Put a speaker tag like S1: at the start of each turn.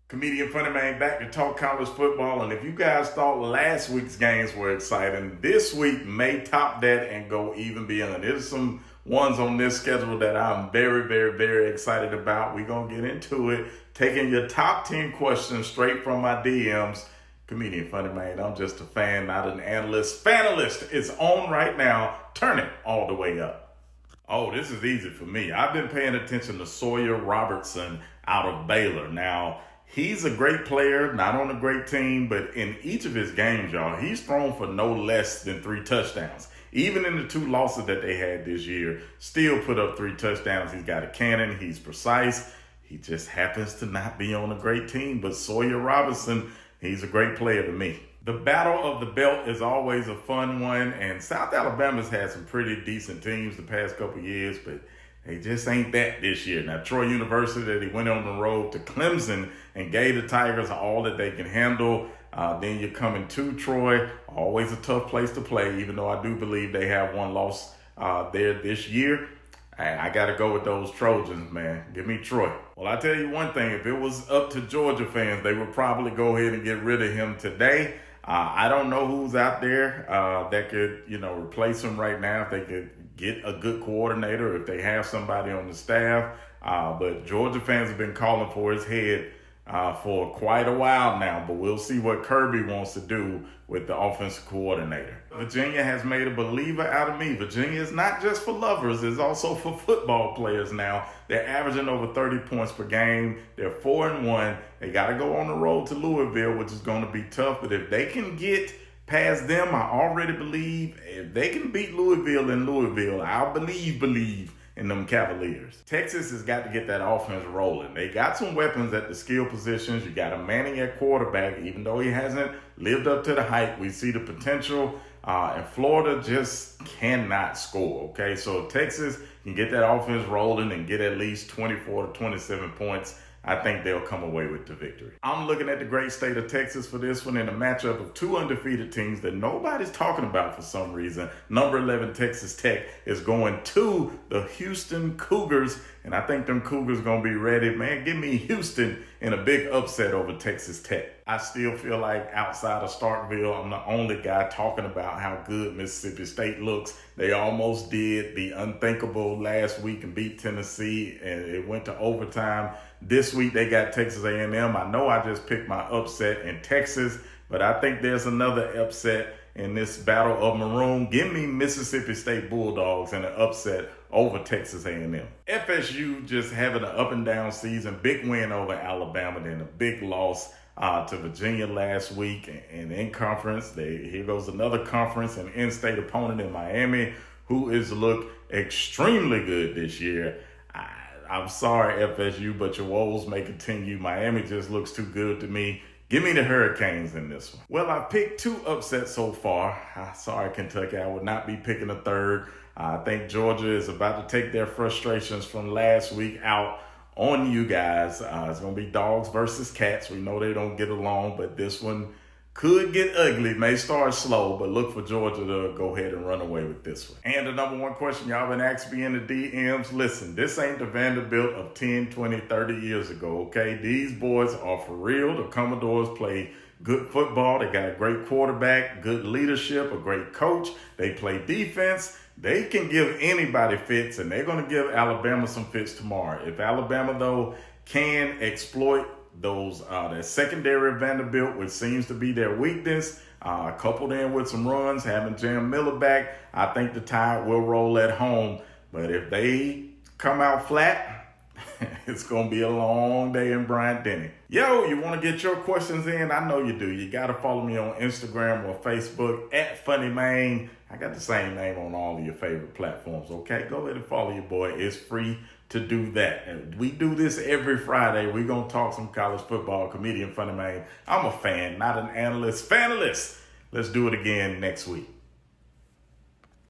S1: Comedian FunnyMaine back to talk college football. And if you guys thought last week's games were exciting, this week may top that and go even beyond. There's some ones on this schedule that I'm very excited about. We're going to get into it. Taking your top 10 questions straight from my DMs. Comedian FunnyMaine, I'm just a fan, not an analyst. Fanalyst is on right now. Turn it all the way up. Oh, this is easy for me. I've been paying attention to Sawyer Robertson out of Baylor. Now, he's a great player, not on a great team, but in each of his games, y'all, he's thrown for no less than 3 touchdowns. Even in the 2 losses that they had this year, still put up 3 touchdowns. He's got a cannon. He's precise. He just happens to not be on a great team. But Sawyer Robertson, he's a great player to me. The battle of the belt is always a fun one, and South Alabama's had some pretty decent teams the past couple years, but they just ain't that this year. Now, Troy University, they went on the road to Clemson and gave the Tigers all that they can handle. Then you're coming to Troy, always a tough place to play, even though I do believe they have 1 loss there this year. I got to go with those Trojans, man. Give me Troy. Well, I tell you one thing. If it was up to Georgia fans, they would probably go ahead and get rid of him today. I don't know who's out there that could, replace him right now if they could get a good coordinator, if they have somebody on the staff. But Georgia fans have been calling for his head for quite a while now, but we'll see what Kirby wants to do with the offensive coordinator. Virginia has made a believer out of me. Virginia is not just for lovers, it's also for football players now. They're averaging over 30 points per game. They're 4-1. They got to go on the road to Louisville, which is going to be tough, but if they can get past them, I already believe if they can beat Louisville in Louisville, I'll believe in them Cavaliers. Texas has got to get that offense rolling. They got some weapons at the skill positions. You got a Manning at quarterback, even though he hasn't lived up to the hype. We see the potential, and Florida just cannot score, okay? So if Texas can get that offense rolling and get at least 24 to 27 points, I think they'll come away with the victory. I'm looking at the great state of Texas for this one in a matchup of 2 undefeated teams that nobody's talking about for some reason. Number 11, Texas Tech, is going to the Houston Cougars, and I think them Cougars going to be ready. Man, give me Houston in a big upset over Texas Tech. I still feel like outside of Starkville, I'm the only guy talking about how good Mississippi State looks. They almost did the unthinkable last week and beat Tennessee, and it went to overtime. This week they got Texas A&M. I know I just picked my upset in Texas, but I think there's another upset in this battle of maroon. Give me Mississippi State Bulldogs in an upset over Texas A&M. FSU just having an up and down season. Big win over Alabama, then a big loss to Virginia last week. And in conference, here goes another conference, an in-state opponent in Miami, who has looked extremely good this year. I'm sorry, FSU, but your woes may continue. Miami just looks too good to me. Give me the Hurricanes in this one. Well, I picked 2 upsets so far. Sorry, Kentucky. I would not be picking a third. I think Georgia is about to take their frustrations from last week out on you guys. It's going to be dogs versus cats. We know they don't get along, but this one could get ugly. May start slow, but look for Georgia to go ahead and run away with this one. And the number 1 question y'all been asking me in the DMs, listen, this ain't the Vanderbilt of 10, 20, 30 years ago, okay? These boys are for real. The Commodores play good football. They got a great quarterback, good leadership, a great coach. They play defense. They can give anybody fits, and they're going to give Alabama some fits tomorrow. If Alabama, though, can exploit those that secondary of Vanderbilt, which seems to be their weakness, coupled in with some runs, having Jam Miller back, I think the Tide will roll at home. But if they come out flat, it's going to be a long day in Bryant-Denny. Yo, you want to get your questions in? I know you do. You got to follow me on Instagram or Facebook at FunnyMaine. I got the same name on all of your favorite platforms, okay? Go ahead and follow your boy. It's free to do that. And we do this every Friday. We're going to talk some college football. Comedian FunnyMaine. I'm a fan, not an analyst. Fanalyst. Let's do it again next week.